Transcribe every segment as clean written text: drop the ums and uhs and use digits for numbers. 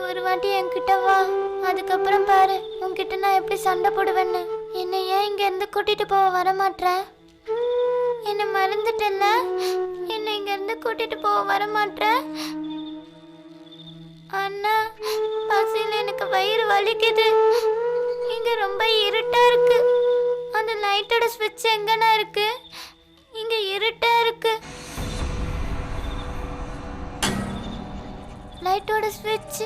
ஒரு வாட்டி என்கிட்ட வா, அதுக்கப்புறம் பாரு உன்கிட்ட நான் எப்படி சண்டை போடுவேன்னு. என்னை ஏன் இங்க இருந்து கூட்டிட்டு போக வர மாட்டேன்? என்னை மறந்துட்டல? என்னை இங்க இருந்து கூட்டிட்டு போக வர மாட்டேன்? அண்ணா, பசியில் எனக்கு வயிறு வலிக்குது. இங்க ரொம்ப இருட்டா இருக்கு. அந்த லைட்டோட ஸ்விட்ச் எங்கண்ணா இருக்கு? இங்க இருட்டா இருக்கு. லைட்டோட ஸ்விட்ச்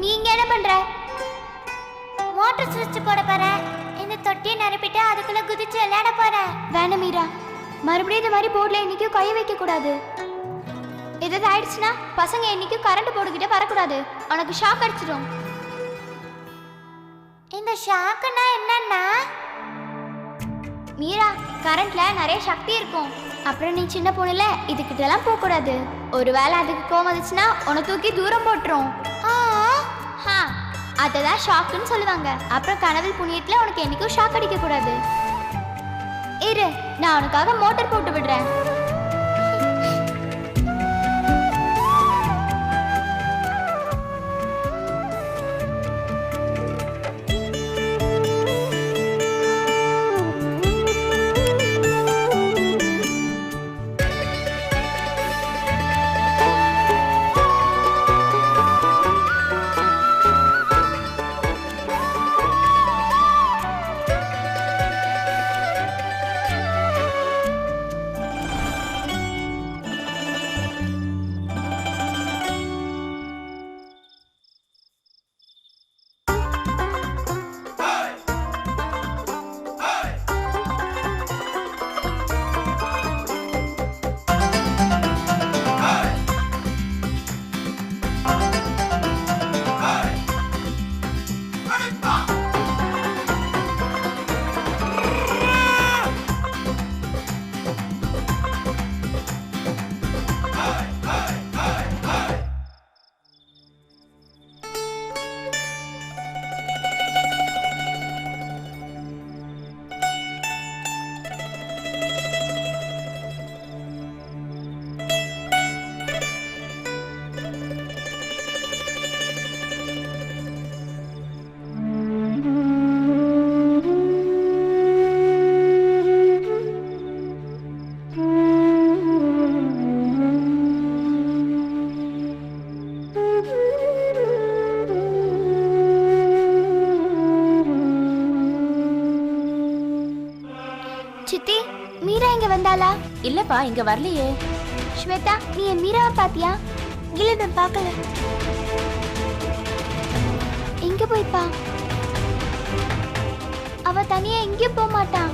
நீங்க என்ன பண்ற? மோட்டர் ஸ்விட்ச் போட போற. இந்த தொட்டியை நிரப்பிட்டு அதுக்குள்ள குதிச்சு விளையாட போற. வேணாம் மீரா, மறுபடியும் இந்த மாதிரி போர்ட்ல என்னைக்கும் கை வைக்க கூடாது. ஏதாவது ஆயிடுச்சுன்னா பசங்க என்னைக்கும் கரண்ட் போர்டுகிட்ட வரக்கூடாது. உனக்கு ஷாக் அடிச்சிடும். இந்த ஷாக்குன்னா என்னன்னா மீரா, கரண்ட்ல நிறைய சக்தி இருக்கும். அப்புறம் நீ சின்ன பொண்ணுல இதுகிட்ட எல்லாம் போக கூடாது. ஒருவேளை அதுக்கு கோவம் வந்துச்சுன்னா உன்னை தூக்கி தூரம் போட்டுரும். அததான் ஷாக்குன்னு சொல்லுவாங்க. அப்புறம் கனவில் புண்ணியத்துல உனக்கு என்னைக்கும் ஷாக் அடிக்க கூடாது. இரு, நான் உனக்காக மோட்டார் போட்டு விடுறேன். சித்தி, மீரா இங்க வந்தாளா? இல்லப்பா, இங்க வரலையே. ஸ்வேதா, நீ என் மீராவை பாத்தியா? இல்ல, நான் பார்க்கல. எங்க போய்ப்பா? அவ தனியா எங்கேயும் போக மாட்டான்.